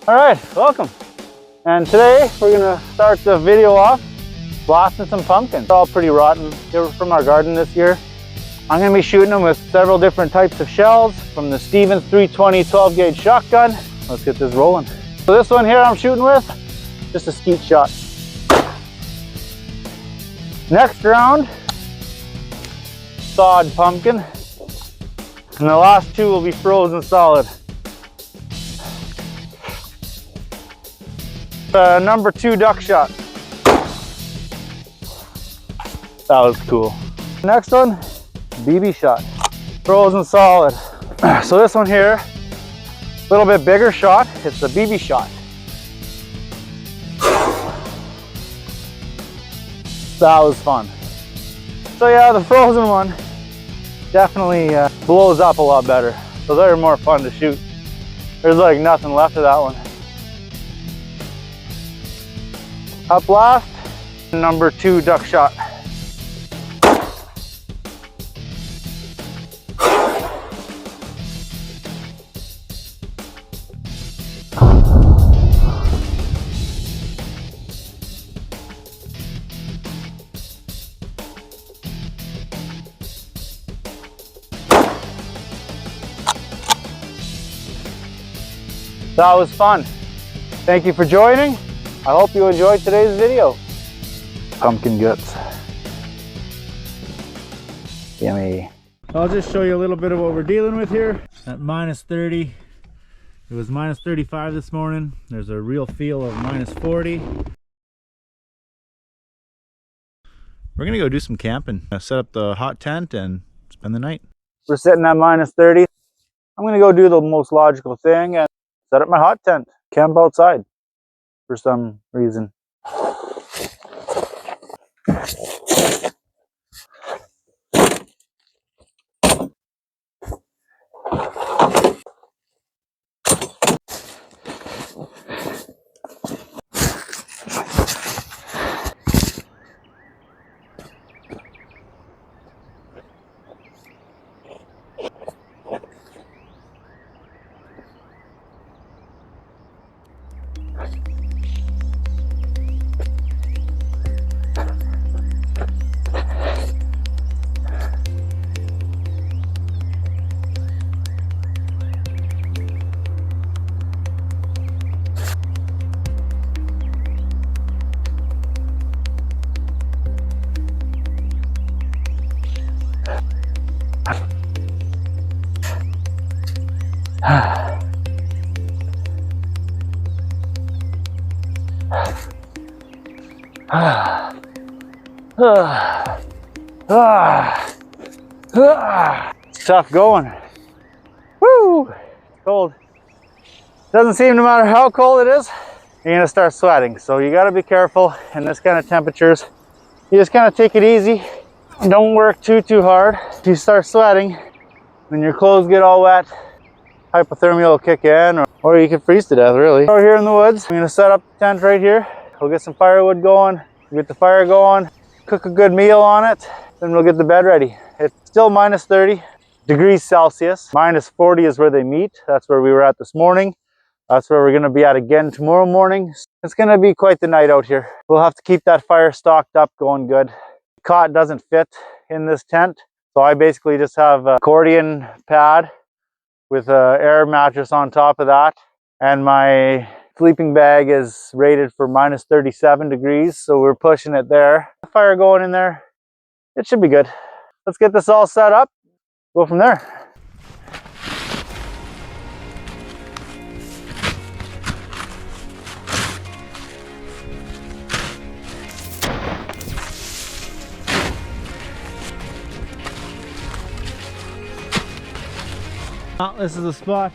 All right, welcome. And today we're gonna start the video off blasting some pumpkins. They're all pretty rotten. They were from our garden this year. I'm gonna be shooting them with several different types of shells from the Stevens 320 12 gauge shotgun. Let's get this rolling. So this one here I'm shooting with, just a skeet shot. Next round, thawed pumpkin. And the last two will be frozen solid. Number 2 duck shot. That was cool. Next one, BB shot. Frozen solid. So this one here, a little bit bigger shot. It's the BB shot. That was fun. So yeah, the frozen one definitely blows up a lot better. So they're more fun to shoot. There's like nothing left of that one. Up last, number 2 duck shot. That was fun. Thank you for joining. I hope you enjoyed today's video. Pumpkin guts. Yummy. I'll just show you a little bit of what we're dealing with here. At minus 30, it was minus 35 this morning. There's a real feel of minus 40. We're gonna go do some camping. Set up the hot tent and spend the night. We're sitting at minus 30. I'm gonna go do the most logical thing and set up my hot tent. Camp outside for some reason. It's tough going. Woo! It's cold. Doesn't seem, no matter how cold it is, you're gonna start sweating. So you gotta be careful in this kind of temperatures. You just kind of take it easy. Don't work too hard. If you start sweating, when your clothes get all wet, hypothermia will kick in, or you can freeze to death, really. Over here in the woods, I'm gonna set up the tent right here. We'll get some firewood going, get the fire going, cook a good meal on it, then we'll get the bed ready. It's still minus 30 degrees Celsius. Minus 40 is where they meet. That's where we were at this morning. That's where we're gonna be at again tomorrow morning. It's gonna be quite the night out here. We'll have to keep that fire stocked up, going good. The cot doesn't fit in this tent, so I basically just have an accordion pad with an air mattress on top of that, and my sleeping bag is rated for minus 37 degrees, so we're pushing it there. Fire going in there. It should be good. Let's get this all set up, go from there. This is the spot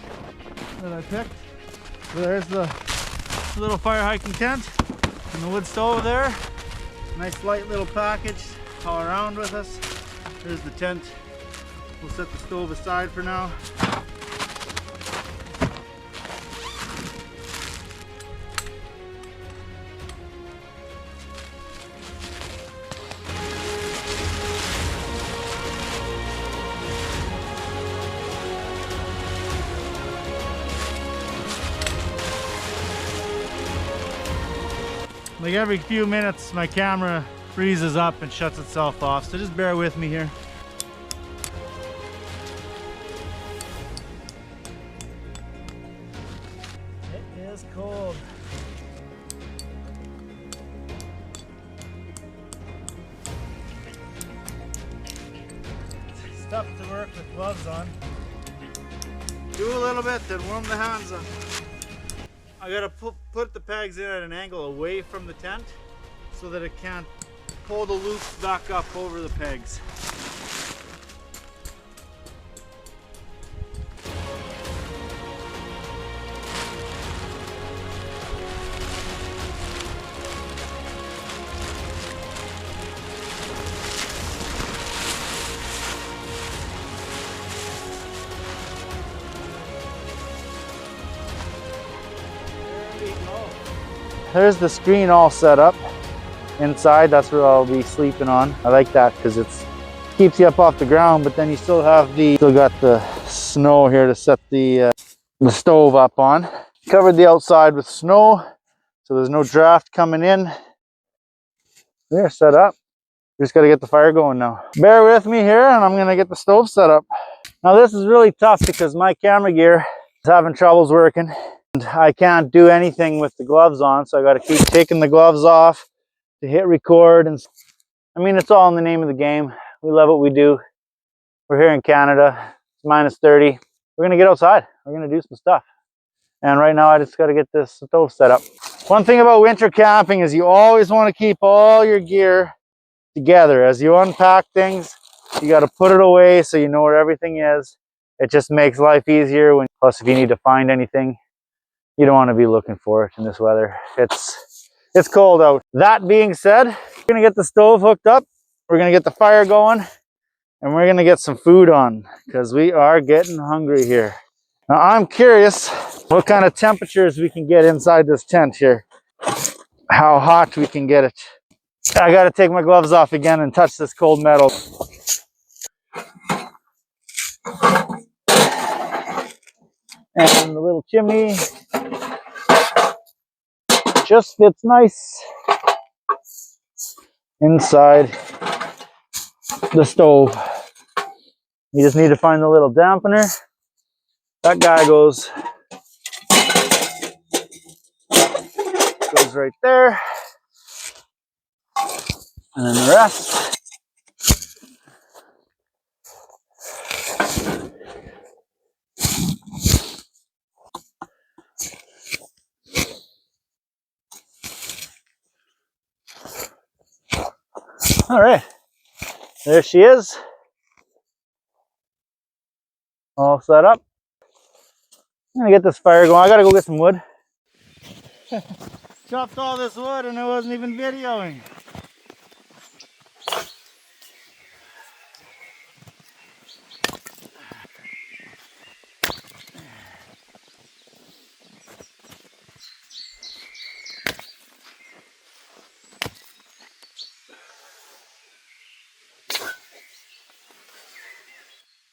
that I picked. There's the little fire hiking tent and the wood stove there. Nice light little package all around with us. There's the tent. We'll set the stove aside for now. Like every few minutes my camera freezes up and shuts itself off, so just bear with me here. It is cold. It's tough to work with gloves on. Do a little bit, then warm the hands up. I gotta put the pegs in at an angle away from the tent so that it can't pull the loops back up over the pegs. There's the screen all set up inside. That's where I'll be sleeping on. I like that because it keeps you up off the ground, but then you still got the snow here to set the stove up on. Covered the outside with snow, so there's no draft coming in. There, set up. Just got to get the fire going now. Bear with me here, and I'm gonna get the stove set up. Now this is really tough because my camera gear is having troubles working. I can't do anything with the gloves on, so I got to keep taking the gloves off to hit record. And I mean, it's all in the name of the game. We love what we do. We're here in Canada. It's minus 30. We're gonna get outside. We're gonna do some stuff. And right now I just got to get this stove set up. One thing about winter camping is you always want to keep all your gear together. As you unpack things, you got to put it away so you know where everything is. It just makes life easier. Plus, if you need to find anything, you don't want to be looking for it in this weather. It's cold out. That being said, we're gonna get the stove hooked up, we're gonna get the fire going, and we're gonna get some food on because we are getting hungry here. Now I'm curious what kind of temperatures we can get inside this tent here. How hot we can get it. I gotta take my gloves off again and touch this cold metal. And the little chimney just fits nice inside the stove. You just need to find the little dampener. That guy goes right there. And then the rest. All right, there she is, all set up. I'm gonna get this fire going. I gotta go get some wood. Chopped all this wood and I wasn't even videoing.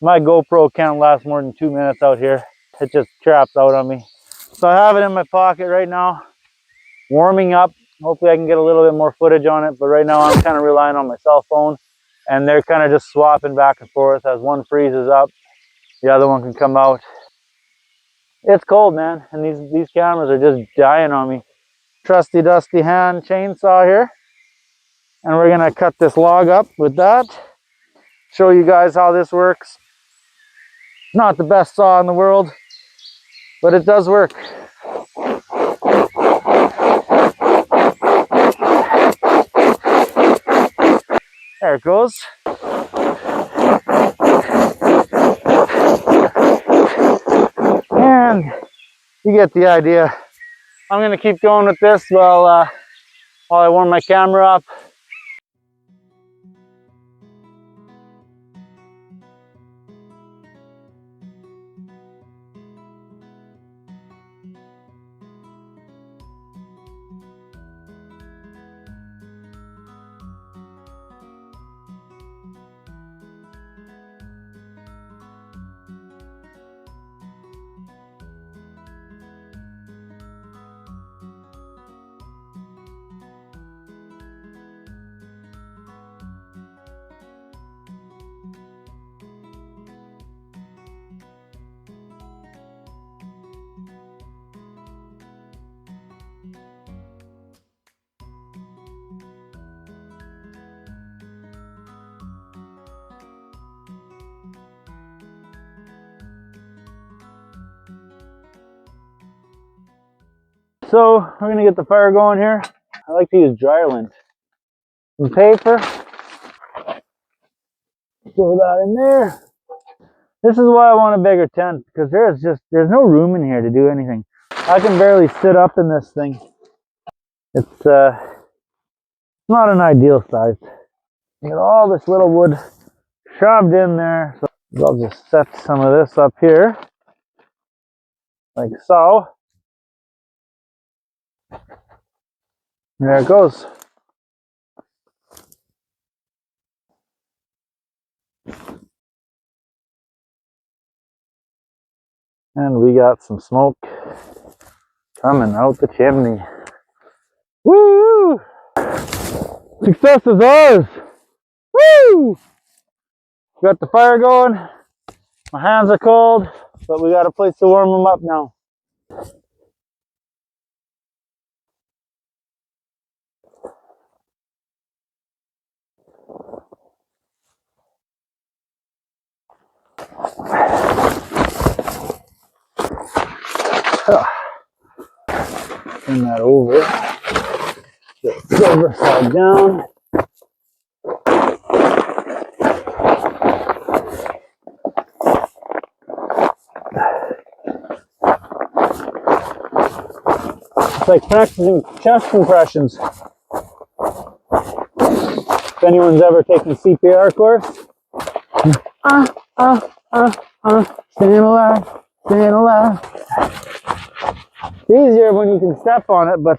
My GoPro can't last more than 2 minutes out here. It just traps out on me. So I have it in my pocket right now, warming up. Hopefully I can get a little bit more footage on it, but right now I'm kind of relying on my cell phone, and they're kind of just swapping back and forth. As one freezes up, the other one can come out. It's cold, man, and these cameras are just dying on me. Trusty dusty hand chainsaw here, and we're gonna cut this log up with that. Show you guys how this works. Not the best saw in the world, but it does work. There it goes. And you get the idea. I'm gonna keep going with this while I warm my camera up. So we're gonna get the fire going here. I like to use dry lint. Some paper. Throw that in there. This is why I want a bigger tent, because there's no room in here to do anything. I can barely sit up in this thing. It's not an ideal size. You got all this little wood shoved in there. So I'll just set some of this up here, like so. And there it goes. And we got some smoke coming out the chimney. Woo! Success is ours! Woo! Got the fire going. My hands are cold, but we got a place to warm them up now. Turn that over. Get the silver side down. It's like practicing chest compressions. If anyone's ever taken a CPR course. Staying alive, staying alive. It's easier when you can step on it, but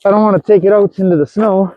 I don't want to take it out into the snow.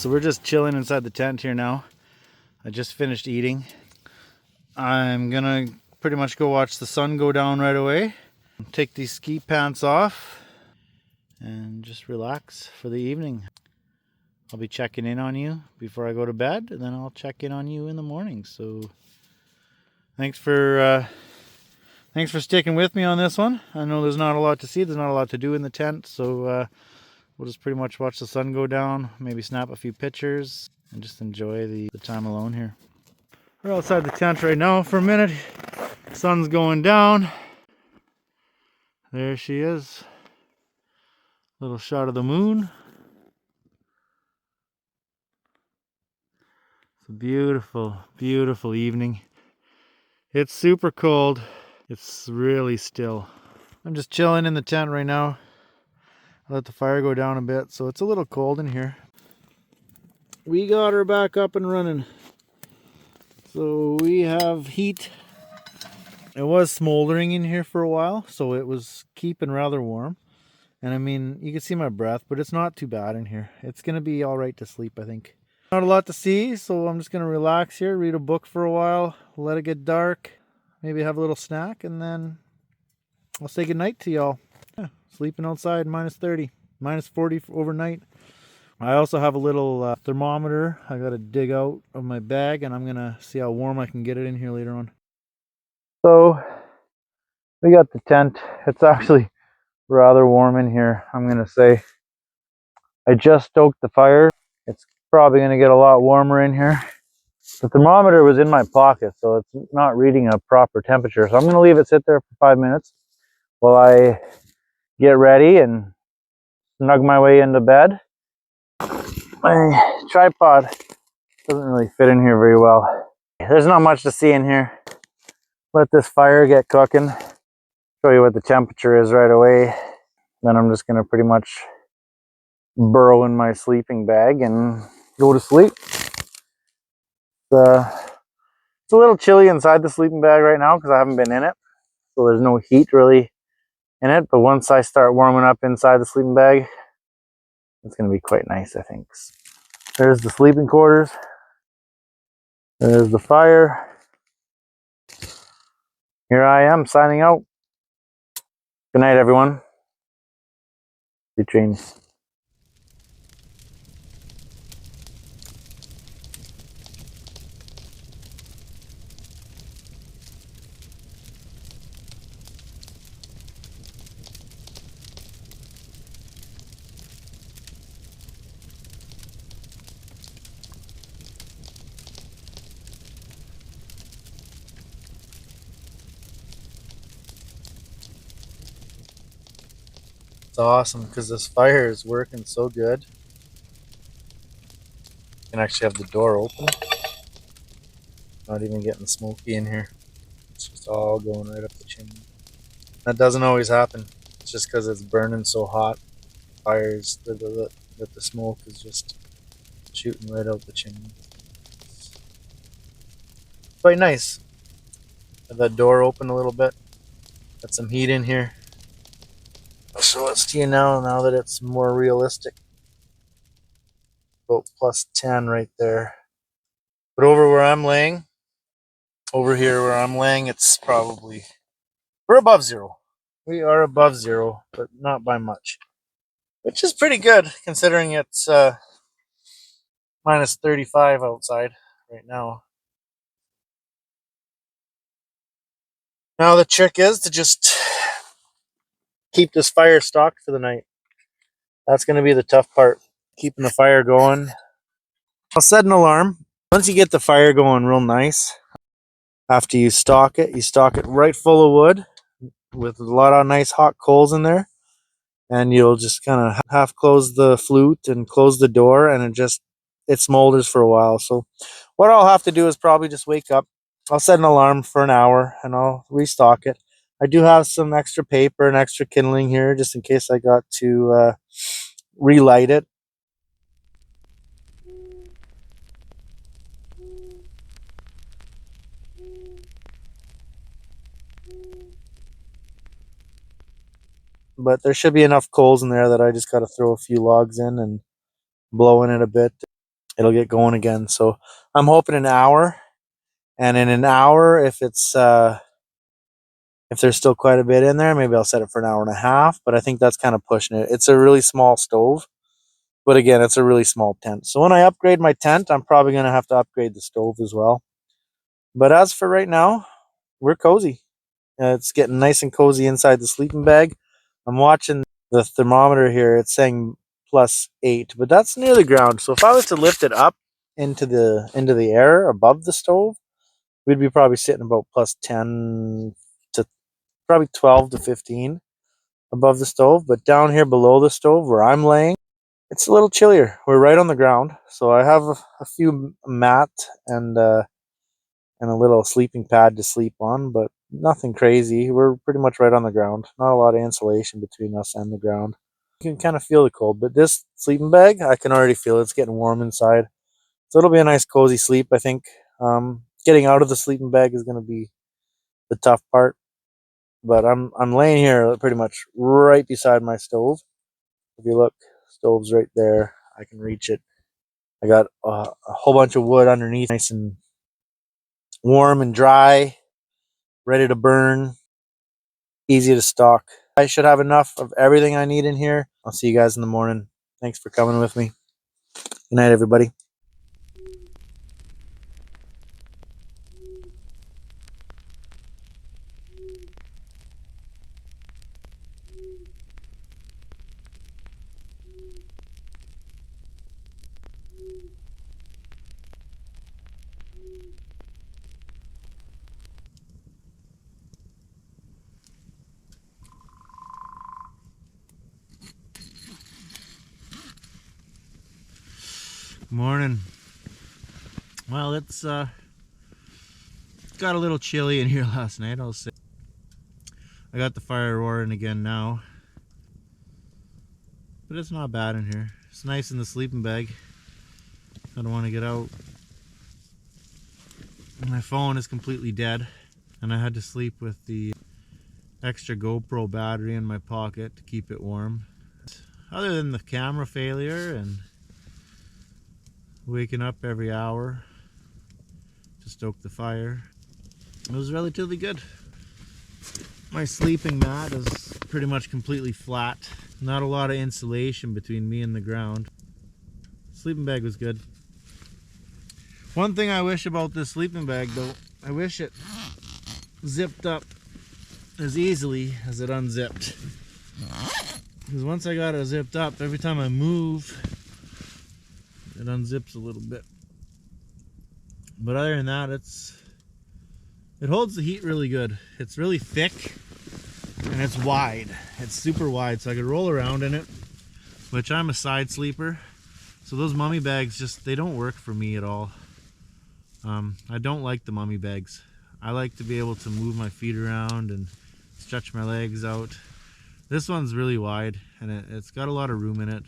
So we're just chilling inside the tent here now. I just finished eating. I'm gonna pretty much go watch the sun go down right away. Take these ski pants off and just relax for the evening. I'll be checking in on you before I go to bed, and then I'll check in on you in the morning. So thanks for sticking with me on this one. I know there's not a lot to see. There's not a lot to do in the tent, so we'll just pretty much watch the sun go down, maybe snap a few pictures, and just enjoy the time alone here. We're outside the tent right now for a minute. Sun's going down. There she is. Little shot of the moon. It's a beautiful, beautiful evening. It's super cold. It's really still. I'm just chilling in the tent right now. I let the fire go down a bit, so it's a little cold in here. We got her back up and running. So we have heat. It was smoldering in here for a while, so it was keeping rather warm. And I mean, you can see my breath, but it's not too bad in here. It's going to be all right to sleep, I think. Not a lot to see, so I'm just going to relax here, read a book for a while, let it get dark, maybe have a little snack, and then I'll say goodnight to y'all. Yeah, sleeping outside, minus 30, minus 40 overnight. I also have a little thermometer I got to dig out of my bag, and I'm going to see how warm I can get it in here later on. So, we got the tent. It's actually rather warm in here, I'm going to say. I just stoked the fire. It's probably going to get a lot warmer in here. The thermometer was in my pocket, so it's not reading a proper temperature. So I'm going to leave it sit there for 5 minutes while I get ready and snug my way into bed. My tripod doesn't really fit in here very well. There's not much to see in here. Let this fire get cooking. Show you what the temperature is right away. Then I'm just going to pretty much burrow in my sleeping bag and go to sleep. It's a little chilly inside the sleeping bag right now because I haven't been in it. So there's no heat really in it. But once I start warming up inside the sleeping bag, it's going to be quite nice, I think. There's the sleeping quarters. There's the fire. Here I am signing out. Good night, everyone. Sweet dreams. It's awesome because this fire is working so good. You can actually have the door open. Not even getting smoky in here. It's just all going right up the chimney. That doesn't always happen. It's just because it's burning so hot. Fires, that the smoke is just shooting right out the chimney. Quite nice. Have that door open a little bit. Got some heat in here. I'll show it to you now that it's more realistic. About plus 10 right there. But over where I'm laying, over here where I'm laying, it's probably, we're above zero. We are above zero, but not by much. Which is pretty good considering it's minus 35 outside right now. Now the trick is to just keep this fire stocked for the night. That's going to be the tough part, keeping the fire going. I'll set an alarm. Once you get the fire going real nice, after you stock it right full of wood with a lot of nice hot coals in there. And you'll just kind of half close the flute and close the door, and it smolders for a while. So what I'll have to do is probably just wake up. I'll set an alarm for an hour and I'll restock it. I do have some extra paper and extra kindling here just in case I got to relight it. But there should be enough coals in there that I just got to throw a few logs in and blow in it a bit. it'll get going again. So I'm hoping an hour, and in an hour, if there's still quite a bit in there, maybe I'll set it for an hour and a half. But I think that's kind of pushing it. It's a really small stove, but again, it's a really small tent. So when I upgrade my tent, I'm probably going to have to upgrade the stove as well. But as for right now, we're cozy. It's getting nice and cozy inside the sleeping bag. I'm watching the thermometer here. It's saying +8, but that's near the ground. So if I was to lift it up into the air above the stove, we'd be probably sitting about +10 to probably 12 to 15 above the stove. But down here below the stove where I'm laying, it's a little chillier. We're right on the ground, so I have a few mat and a little sleeping pad to sleep on, but nothing crazy. We're pretty much right on the ground. Not a lot of insulation between us and the ground. You can kind of feel the cold, but this sleeping bag, I can already feel it's getting warm inside. So it'll be a nice cozy sleep, I think. Getting out of the sleeping bag is going to be the tough part, but I'm laying here pretty much right beside my stove. If you look, stove's right there. I can reach it. I got a whole bunch of wood underneath, nice and warm and dry, ready to burn, easy to stock. I should have enough of everything I need in here. I'll see you guys in the morning. Thanks for coming with me. Good night, everybody. Morning. Well, it's got a little chilly in here last night, I'll say. I got the fire roaring again now, but it's not bad in here. It's nice in the sleeping bag. I don't want to get out. My phone is completely dead, and I had to sleep with the extra GoPro battery in my pocket to keep it warm. Other than the camera failure and waking up every hour to stoke the fire, it was relatively good. My sleeping mat is pretty much completely flat. Not a lot of insulation between me and the ground. Sleeping bag was good. One thing I wish about this sleeping bag though, I wish it zipped up as easily as it unzipped. Because once I got it zipped up, every time I move, it unzips a little bit. But other than that, it holds the heat really good. It's really thick and it's wide. It's super wide, so I could roll around in it, which I'm a side sleeper. So those mummy bags they don't work for me at all. I don't like the mummy bags. I like to be able to move my feet around and stretch my legs out. This one's really wide and it's got a lot of room in it,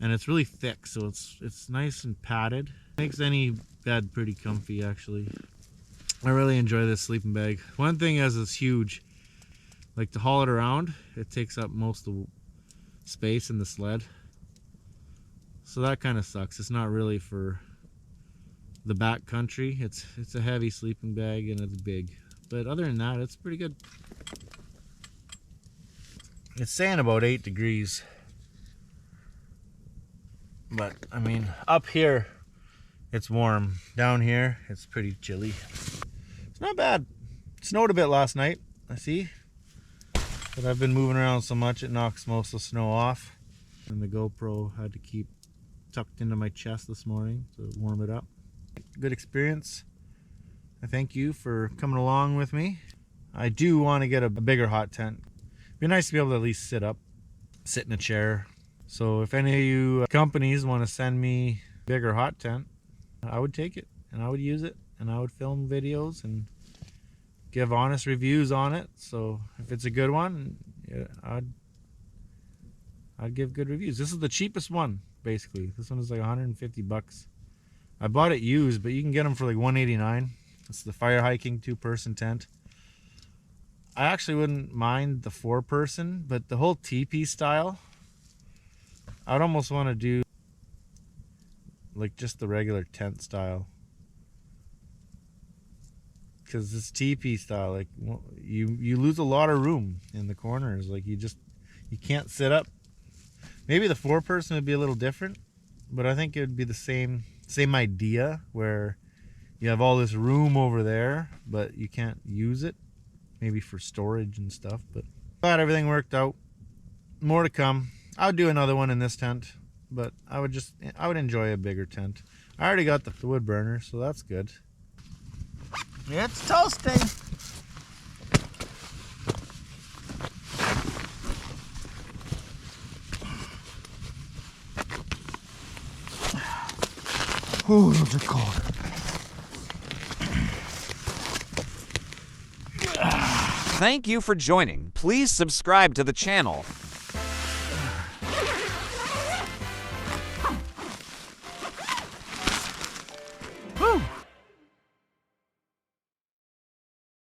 and it's really thick, so it's nice and padded. Makes any bed pretty comfy actually. I really enjoy this sleeping bag. One thing is it's huge. Like to haul it around, it takes up most of the space in the sled. So that kind of sucks. It's not really for the back country. It's a heavy sleeping bag and it's big. But other than that, it's pretty good. It's saying about 8 degrees. But I mean, up here it's warm. Down here it's pretty chilly. It's not bad. It snowed a bit last night, I see. But I've been moving around so much it knocks most of the snow off. And the GoPro had to keep tucked into my chest this morning to warm it up. Good experience. I thank you for coming along with me. I do want to get a bigger hot tent. It'd be nice to be able to at least sit in a chair. So if any of you companies want to send me a bigger hot tent, I would take it and I would use it and I would film videos and give honest reviews on it. So if it's a good one, yeah, I'd give good reviews. This is the cheapest one, basically. This one is like 150 bucks. I bought it used, but you can get them for like 189. It's the Fire Hiking 2-person tent. I actually wouldn't mind the 4-person, but the whole teepee style, I'd almost want to do like just the regular tent style. Because this teepee style, like you lose a lot of room in the corners. Like you can't sit up. Maybe the 4-person would be a little different, but I think it would be the same idea where you have all this room over there, but you can't use it. Maybe for storage and stuff. But glad everything worked out. More to come. I would do another one in this tent, but I would enjoy a bigger tent. I already got the wood burner, so that's good. It's toasting. Ooh, those are cold. Thank you for joining. Please subscribe to the channel.